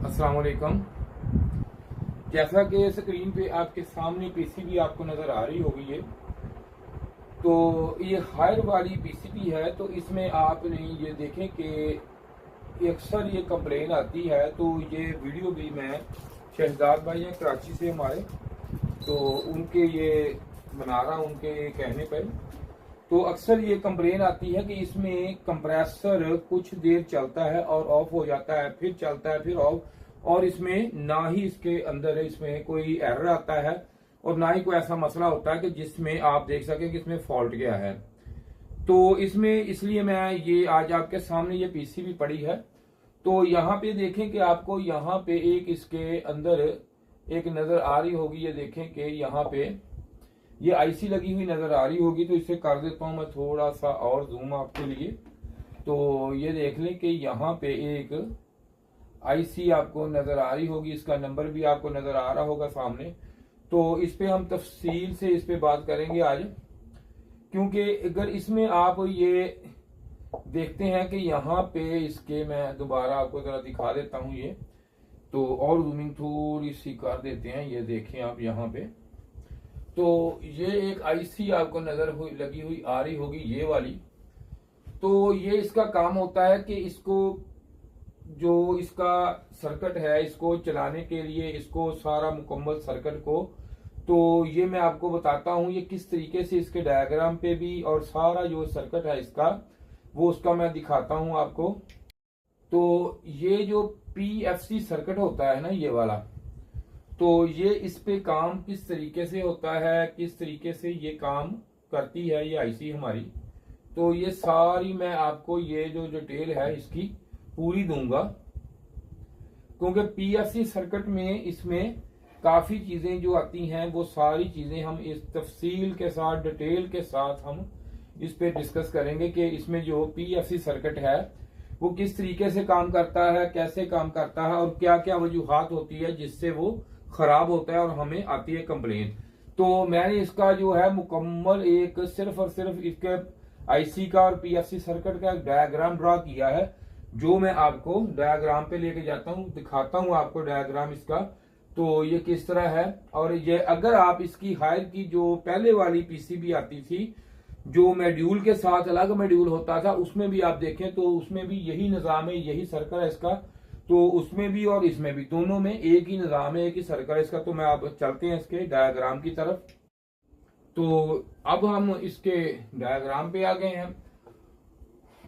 अस्सलाम वालेकुम। जैसा कि स्क्रीन पे आपके सामने पीसीबी आपको नजर आ रही होगी तो ये हायर वाली पीसीबी है। तो इसमें आपने ये देखें कि अक्सर ये कंप्लेन आती है। तो ये वीडियो भी मैं शहजाद भाई हैं कराची से हमारे, तो उनके ये बना रहा हूँ उनके कहने पर। तो अक्सर ये कंप्लेन आती है कि इसमें कंप्रेसर कुछ देर चलता है और ऑफ हो जाता है, फिर चलता है फिर ऑफ, और इसमें ना ही इसके अंदर इसमें कोई एरर आता है और ना ही कोई ऐसा मसला होता है कि जिसमें आप देख सकें कि इसमें फॉल्ट गया है। तो इसमें इसलिए मैं ये आज आपके सामने ये पीसीबी पड़ी है। तो यहाँ पे देखें कि आपको यहाँ पे एक इसके अंदर एक नजर आ रही होगी। ये देखें कि यहाँ पे ये आईसी लगी हुई नजर आ रही होगी। तो इसे कर देता हूं मैं थोड़ा सा और जूम आपके लिए। तो ये देख लें कि यहाँ पे एक आईसी आपको नजर आ रही होगी, इसका नंबर भी आपको नजर आ रहा होगा सामने। तो इस पे हम तफसील से इस पे बात करेंगे आज, क्योंकि अगर इसमें आप ये देखते हैं कि यहाँ पे इसके मैं दोबारा आपको जरा दिखा देता हूँ ये, तो और जूमिंग थोड़ी सी कर देते हैं। ये देखें आप यहाँ पे, तो ये एक आईसी आपको नजर लगी हुई आ रही होगी, ये वाली। तो ये इसका काम होता है कि इसको जो इसका सर्किट है इसको चलाने के लिए इसको सारा मुकम्मल सर्किट को, तो ये मैं आपको बताता हूँ ये किस तरीके से इसके डायग्राम पे भी, और सारा जो सर्किट है इसका वो उसका मैं दिखाता हूँ आपको। तो ये जो पीएफसी सर्किट होता है ना ये वाला, तो ये इस पे काम किस तरीके से होता है, किस तरीके से ये काम करती है ये आईसी हमारी, तो ये सारी मैं आपको ये जो डिटेल है इसकी पूरी दूंगा। क्योंकि पीएफसी सर्किट में इसमें काफी चीजें जो आती हैं वो सारी चीजें हम इस तफसील के साथ डिटेल के साथ हम इस पे डिस्कस करेंगे कि इसमें जो पीएफसी सर्किट है वो किस तरीके से काम करता है, कैसे काम करता है, और क्या क्या वजूहात होती है जिससे वो खराब होता है और हमें आती है कंप्लेन। तो मैंने इसका जो है मुकम्मल एक सिर्फ और सिर्फ इसके आईसी का और पीएफसी सर्किट का डायग्राम ड्रा किया है, जो मैं आपको डायग्राम पे लेके जाता हूँ, दिखाता हूँ आपको डायग्राम इसका। तो ये किस तरह है, और ये अगर आप इसकी हायर की जो पहले वाली पीसीबी आती थी जो मॉड्यूल के साथ अलग मॉड्यूल होता था, उसमें भी आप देखें तो उसमें भी यही निजाम है, यही सर्कल है इसका। तो उसमें भी और इसमें भी दोनों में एक ही निजाम है, एक ही सर्कल है इसका। तो मैं आप चलते हैं इसके डायग्राम की तरफ। तो अब हम इसके डायग्राम पे आ गए हैं।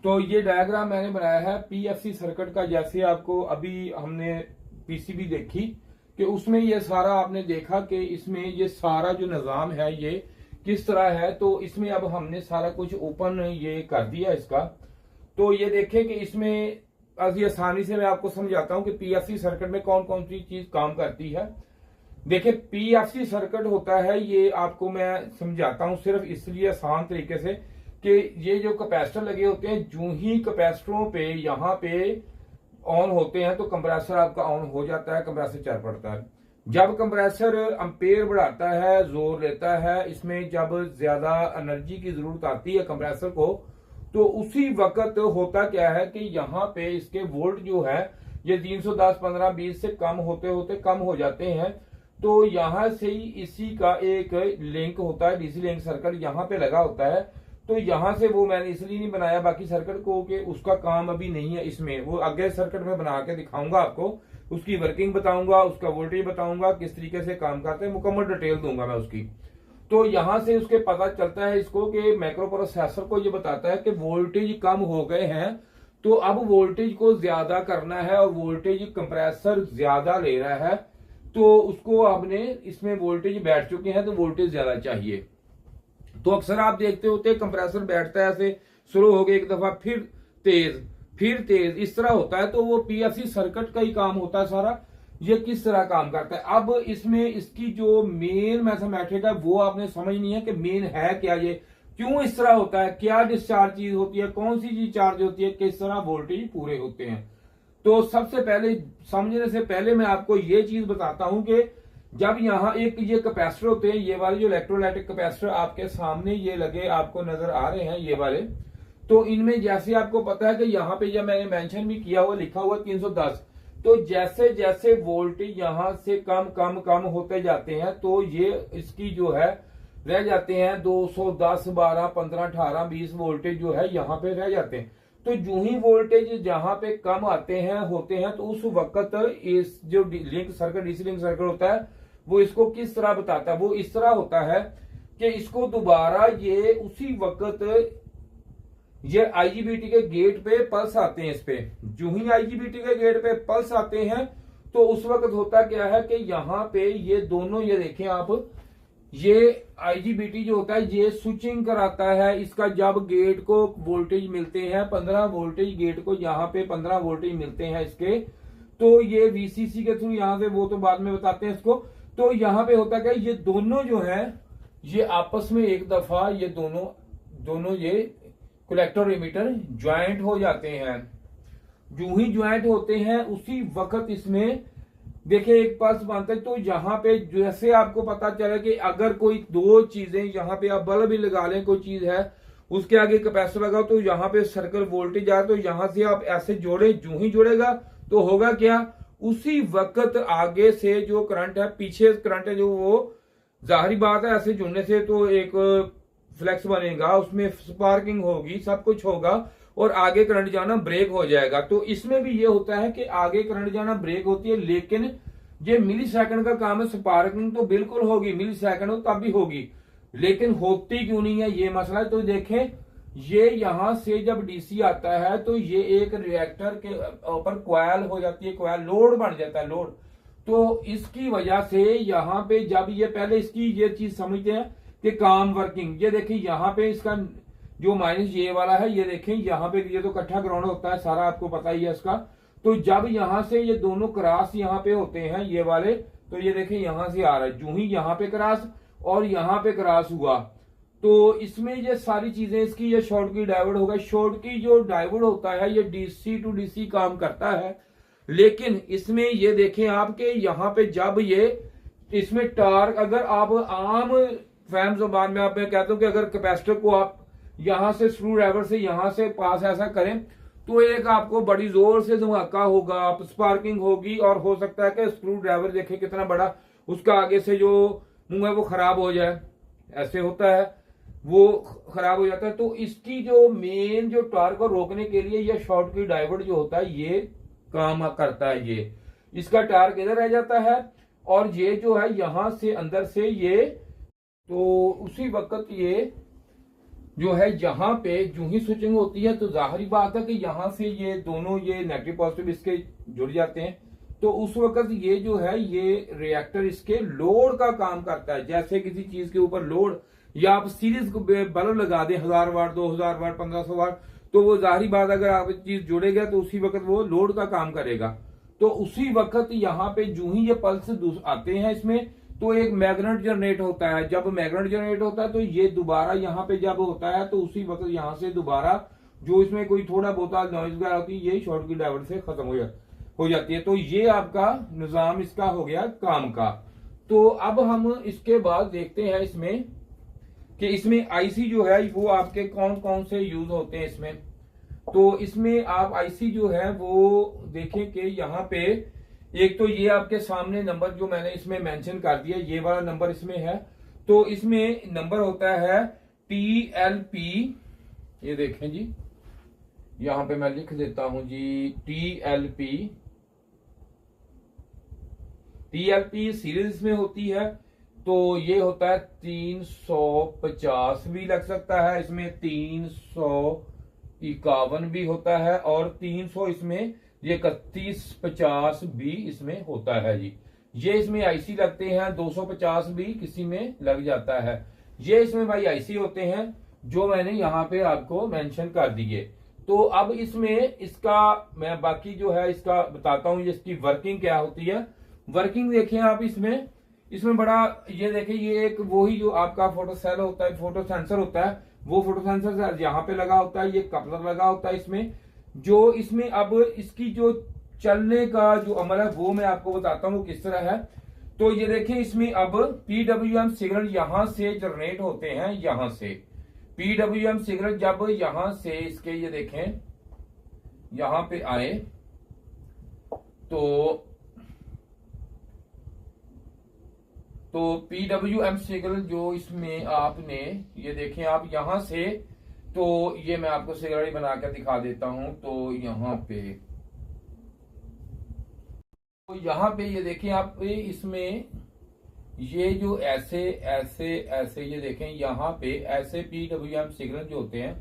तो ये डायग्राम मैंने बनाया है पीएफसी सर्किट का। जैसे आपको अभी हमने पीसीबी देखी कि उसमें ये सारा आपने देखा कि इसमें ये सारा जो निजाम है ये किस तरह है। तो इसमें अब हमने सारा कुछ ओपन ये कर दिया इसका। तो ये देखें कि इसमें आज आसानी से मैं आपको समझाता हूं कि पीएफसी सर्किट में कौन कौन सी चीज काम करती है। देखिए पीएफसी सर्किट होता है, ये आपको मैं समझाता हूं सिर्फ इसलिए आसान तरीके से कि ये जो कैपेसिटर लगे होते हैं, जो ही कैपेसिटरों पे यहाँ पे ऑन होते हैं तो कंप्रेसर आपका ऑन हो जाता है, कंप्रेसर चल पड़ता है। जब कंप्रेसर एम्पेयर बढ़ाता है, जोर लेता है, इसमें जब ज्यादा एनर्जी की जरूरत आती है कंप्रेसर को, तो उसी वक्त होता क्या है कि यहाँ पे इसके वोल्ट जो है ये 310, 15, 20 से कम होते होते कम हो जाते हैं। तो यहाँ से ही इसी का एक लिंक होता है, डीसी लिंक सर्किट यहाँ पे लगा होता है। तो यहाँ से वो मैंने इसलिए नहीं बनाया बाकी सर्किट को कि उसका काम अभी नहीं है इसमें, वो आगे सर्किट में बना के दिखाऊंगा आपको, उसकी वर्किंग बताऊंगा, उसका वोल्टेज बताऊंगा, किस तरीके से काम करते हैं, मुकम्मल डिटेल दूंगा मैं उसकी। तो यहां से उसके पता चलता है इसको कि माइक्रो प्रोसेसर को ये बताता है कि वोल्टेज कम हो गए हैं, तो अब वोल्टेज को ज्यादा करना है और वोल्टेज कंप्रेसर ज्यादा ले रहा है, तो उसको आपने इसमें वोल्टेज बैठ चुके हैं तो वोल्टेज ज्यादा चाहिए। तो अक्सर आप देखते होते कंप्रेसर बैठता है ऐसे, स्लो हो गया एक दफा, फिर तेज इस तरह होता है। तो वो पीएफसी सर्किट का ही काम होता है सारा, ये किस तरह काम करता है। अब इसमें इसकी जो मेन मैथमेटिक है वो आपने समझनी है कि मेन है क्या, ये क्यों इस तरह होता है, क्या डिस्चार्ज चीज होती है, कौन सी चीज चार्ज होती है, किस तरह वोल्टेज पूरे होते हैं। तो सबसे पहले समझने से पहले मैं आपको ये चीज बताता हूं कि जब यहाँ एक ये कैपेसिटर होते हैं, ये वाले जो इलेक्ट्रोलाइटिक कैपेसिटर आपके सामने ये लगे आपको नजर आ रहे हैं ये वाले, तो इनमें जैसे आपको पता है कि यहाँ पे जब मैंने मेंशन भी किया हुआ लिखा हुआ 310, तो जैसे जैसे वोल्टेज यहां से कम कम कम होते जाते हैं तो ये इसकी जो है रह जाते हैं 210, 12, 15, 18, 20 वोल्टेज जो है यहाँ पे रह जाते हैं। तो जो ही वोल्टेज जहां पे कम आते हैं होते हैं तो उस वक्त इस जो link circuit DC link circuit होता है वो इसको किस तरह बताता है, वो इस तरह होता है कि इसको दोबारा ये उसी वक्त ये आईजीबीटी के गेट पे पल्स आते हैं। इस पे जो ही आईजीबीटी के गेट पे पल्स आते हैं तो उस वक्त होता क्या है कि यहाँ पे ये दोनों, ये देखें आप, ये आईजीबीटी जो होता है ये स्विचिंग कराता है इसका। जब गेट को वोल्टेज मिलते हैं 15 वोल्टेज, गेट को यहाँ पे 15 वोल्टेज मिलते हैं इसके, तो ये वीसीसी के थ्रू यहाँ से, वो तो बाद में बताते हैं इसको। तो यहाँ पे होता क्या, ये दोनों जो है ये आपस में एक दफा ये दोनों ये कलेक्टर एमिटर ज्वाइंट हो जाते हैं। जो ही ज्वाइंट होते हैं उसी वक्त इसमें देखिए एक पल्स बनता है। तो यहाँ पे जैसे आपको पता चला कि अगर कोई दो चीजें, यहाँ पे आप बल्ब भी लगा लें, कोई चीज है उसके आगे कैपेसिटर लगाओ तो यहाँ पे सर्कल वोल्टेज आए, तो यहाँ से आप ऐसे जोड़े, जो ही जुड़ेगा तो होगा क्या, उसी वक्त आगे से जो करंट है, पीछे करंट है जो, वो जाहिर बात है ऐसे जुड़ने से तो एक फ्लैक्स बनेगा, उसमें स्पार्किंग होगी, सब कुछ होगा और आगे करंट जाना ब्रेक हो जाएगा। तो इसमें भी ये होता है कि आगे करंट जाना ब्रेक होती है, लेकिन ये मिली सेकंड का काम है। स्पार्किंग तो बिल्कुल होगी, मिली सेकंड तब भी होगी, लेकिन होती क्यों नहीं है ये मसला है। तो देखें ये यहां से जब डीसी आता है तो ये एक रिएक्टर के ऊपर क्वाइल हो जाती है, क्वाइल लोड बन जाता है, लोड। तो इसकी वजह से यहाँ पे जब ये पहले इसकी ये चीज समझते हैं कि काम वर्किंग, ये देखिए यहाँ पे इसका जो माइनस ये वाला है, ये देखें यहाँ पे ये तो इकट्ठा ग्राउंड होता है सारा, आपको पता ही है इसका। तो जब यहाँ से ये दोनों क्रॉस यहाँ पे होते हैं ये वाले, तो ये देखें यहाँ से आ रहा है, जो ही यहाँ पे क्रॉस और यहाँ पे क्रॉस हुआ तो इसमें ये सारी चीजें इसकी, ये शॉर्ट की डायोड होगा। शॉर्ट की जो डायोड होता है ये डीसी टू डीसी काम करता है, लेकिन इसमें ये देखें आपके यहाँ पे जब ये इसमें टार्क, अगर आप आम फैम जुबान में आप मैं कहता हूं कि अगर कैपेसिटर को आप यहां से स्क्रू ड्राइवर से यहां से पास ऐसा करें तो एक आपको बड़ी जोर से धमाका होगा, आप स्पार्किंग होगी और हो सकता है कि स्क्रू ड्राइवर देखे कितना बड़ा, उसका आगे से जो मुंह है वो खराब हो जाए, ऐसे होता है, वो खराब हो जाता है। तो इसकी जो मेन जो टार्क को रोकने के लिए यह शॉर्ट की डायोड जो होता है ये काम करता है। ये इसका टार्क इधर रह जाता है और ये जो है यहां से अंदर से ये, तो उसी वक्त ये जो है यहाँ पे जो ही स्विचिंग होती है तो जाहिर बात है कि यहाँ से ये दोनों ये नेगेटिव पॉजिटिव इसके जुड़ जाते हैं। तो उस वक्त ये जो है ये रिएक्टर इसके लोड का काम करता है। जैसे किसी चीज के ऊपर लोड, या आप सीरीज बल्ब लगा दें 1000 वाट, 2000 वाट, 1500 वाट, तो वो जाहिर बात अगर आप चीज जुड़ेगा तो उसी वक्त वो लोड का काम करेगा। तो उसी वक्त यहाँ पे जो ही ये पल्स आते हैं इसमें तो एक मैग्नेट जनरेट होता है। जब मैग्नेट जनरेट होता है तो ये दोबारा यहाँ पे जब होता है तो उसी वक्त यहाँ से दोबारा जो इसमें कोई थोड़ा बहुत नॉइज वगैरह होती है ये शॉर्ट की डायोड से खत्म हो जाती है। तो ये आपका निजाम इसका हो गया काम का। तो अब हम इसके बाद देखते हैं इसमें कि इसमें आईसी जो है वो आपके कौन कौन से यूज होते हैं इसमें। तो इसमें आप आईसी जो है वो देखें कि यहाँ पे एक तो ये आपके सामने नंबर जो मैंने इसमें मेंशन कर दिया, ये वाला नंबर इसमें है। तो इसमें नंबर होता है TLP, ये देखें जी, यहां पे मैं लिख देता हूं जी TLP सीरीज में होती है। तो ये होता है 350 भी लग सकता है, इसमें 351 भी होता है और 300 इसमें ये 3150 भी इसमें होता है जी। ये इसमें आईसी लगते हैं, 250 भी किसी में लग जाता है। ये इसमें भाई आईसी होते हैं जो मैंने यहाँ पे आपको मेंशन कर दिए। तो अब इसमें इसका मैं बाकी जो है इसका बताता हूँ, इसकी वर्किंग क्या होती है। वर्किंग देखिए आप इसमें बड़ा ये देखिए, ये एक वही जो आपका फोटो सेल होता है, फोटो सेंसर होता है, वो फोटो सेंसर यहाँ पे लगा होता है, ये कपलर लगा होता है इसमें। जो इसमें अब इसकी जो चलने का जो अमल है वो मैं आपको बताता हूँ किस तरह है। तो ये देखें इसमें अब PWM सिग्नल यहां से जनरेट होते हैं, यहां से PWM सिग्नल जब यहां से इसके ये देखें यहां पे आए तो PWM सिग्नल जो इसमें आपने ये देखें आप यहां से, तो ये मैं आपको सिग्नल बना कर दिखा देता हूं। तो यहाँ पे ये देखें आप, इसमें ये जो ऐसे ऐसे ऐसे ये देखें यहाँ पे ऐसे PWM सिग्नल जो होते हैं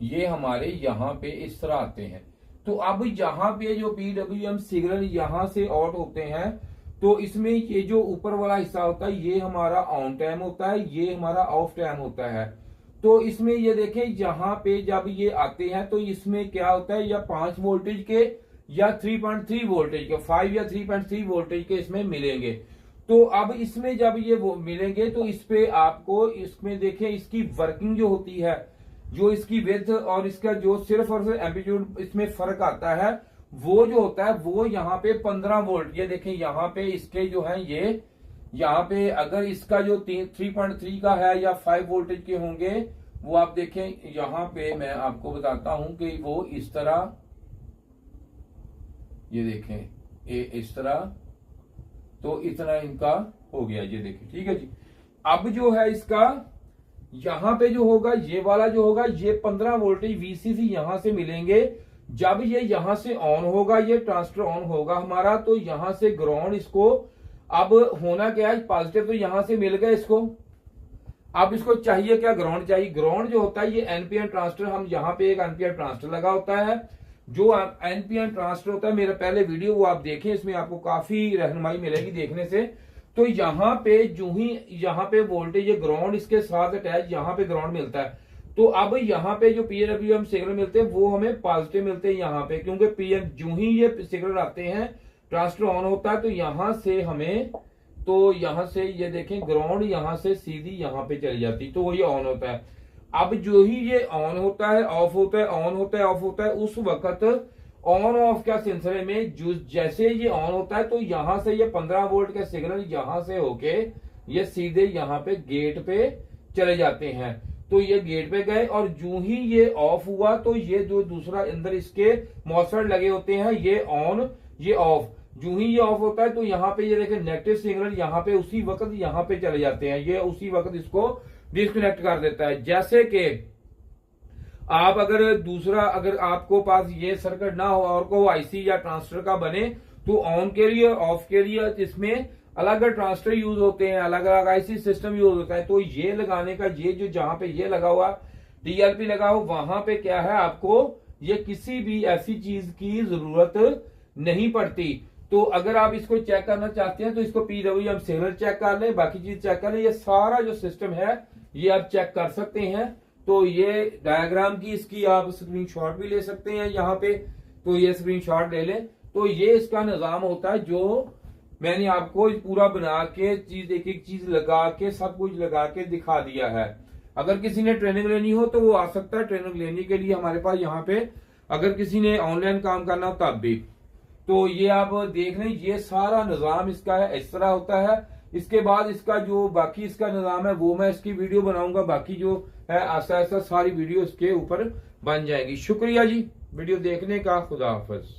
ये हमारे यहाँ पे इस तरह आते हैं। तो अब यहाँ पे जो PWM सिग्नल यहाँ से आउट होते हैं, तो इसमें ये जो ऊपर वाला हिस्सा होता है ये हमारा ऑन टाइम होता है, ये हमारा ऑफ टाइम होता है। तो इसमें ये देखें यहाँ पे जब ये आते हैं तो इसमें क्या होता है, या 5 वोल्टेज के या 3.3 वोल्टेज के, 5 या 3.3 वोल्टेज के इसमें मिलेंगे। तो अब इसमें जब ये वो मिलेंगे तो इस पे आपको इसमें देखें इसकी वर्किंग जो होती है, जो इसकी विड्थ और इसका जो सिर्फ और सिर्फ एम्पलीट्यूड इसमें फर्क आता है, वो जो होता है वो यहाँ पे 15 वोल्ट। ये देखें यहाँ पे इसके जो है ये यहाँ पे अगर इसका जो 3.3 का है या 5 वोल्टेज के होंगे, वो आप देखें यहाँ पे मैं आपको बताता हूं कि वो इस तरह, ये देखें इस तरह, तो इतना इनका हो गया। ये देखें, ठीक है जी। अब जो है इसका यहां पे जो होगा ये वाला जो होगा ये 15 वोल्टेज VCC यहां से मिलेंगे। जब ये यहां से ऑन होगा, ये ट्रांजिस्टर ऑन होगा हमारा, तो यहां से ग्राउंड इसको अब होना क्या है, पॉजिटिव तो यहां से मिल गया इसको। अब इसको चाहिए क्या, ग्राउंड चाहिए। ग्राउंड जो होता है ये NPN ट्रांजिस्टर, हम यहाँ पे एक NPN ट्रांजिस्टर लगा होता है। जो NPN ट्रांजिस्टर होता है, मेरा पहले वीडियो वो आप देखें, इसमें आपको काफी रहनुमाई मिलेगी देखने से। तो यहाँ पे जो ही यहाँ पे वोल्टेज ये ग्राउंड इसके साथ अटैच यहाँ पे ग्राउंड मिलता है। तो अब यहाँ पे जो PWM सिग्नल मिलते हैं वो हमें पॉजिटिव मिलते हैं यहाँ पे, क्योंकि PN जो ही ये सिग्नल आते हैं ट्रांजिस्टर ऑन होता है, तो यहाँ से हमें, तो यहाँ से ये देखें ग्राउंड यहाँ से सीधी यहाँ पे चली जाती, तो वो ये ऑन होता है। अब जो ही ये ऑन होता है ऑफ होता है, ऑन होता है ऑफ होता है, उस वक्त ऑन ऑफ का सिलसिले में जो जैसे ये ऑन होता है, तो यहां से ये 15 वोल्ट का सिग्नल यहां से होके ये सीधे यहाँ पे गेट पे चले जाते हैं। तो ये गेट पे गए और जो ही ये ऑफ हुआ, तो ये जो दूसरा अंदर इसके मॉसफेट लगे होते हैं, ये ऑन ये ऑफ, जो ही ये ऑफ होता है तो यहाँ पे ये देखें नेगेटिव सिग्नल यहाँ पे उसी वक्त यहाँ पे चले जाते हैं, ये उसी वक्त इसको डिस्कनेक्ट कर देता है। जैसे कि आप अगर आपको पास ये सर्किट ना हो और को IC या ट्रांजिस्टर का बने, तो ऑन के लिए ऑफ के लिए इसमें अलग अलग ट्रांजिस्टर यूज होते हैं, अलग अलग IC सिस्टम यूज होता है। तो ये लगाने का ये जो जहां पे ये लगा हुआ DLP लगा हो, वहां पे क्या है आपको ये किसी भी ऐसी चीज की जरूरत नहीं पड़ती। तो अगर आप इसको चेक करना चाहते हैं तो इसको PWM सिग्नल चेक कर लें, बाकी चीज चेक कर लें, ये सारा जो सिस्टम है ये आप चेक कर सकते हैं। तो ये डायग्राम की इसकी आप स्क्रीनशॉट भी ले सकते हैं यहाँ पे, तो ये स्क्रीनशॉट ले लें। तो ये इसका निजाम होता है जो मैंने आपको पूरा बना के चीज एक एक चीज लगा के सब कुछ लगा के दिखा दिया है। अगर किसी ने ट्रेनिंग लेनी हो तो वो आ सकता है, ट्रेनिंग लेने के लिए हमारे पास यहाँ पे, अगर किसी ने ऑनलाइन काम करना हो तब भी। तो ये आप देख लें, ये सारा निजाम इसका है, इस तरह होता है। इसके बाद इसका जो बाकी इसका निजाम है वो मैं इसकी वीडियो बनाऊंगा, बाकी जो है आस्ता आस्ता सारी वीडियो इसके ऊपर बन जाएगी। शुक्रिया जी वीडियो देखने का, खुदा हाफिज।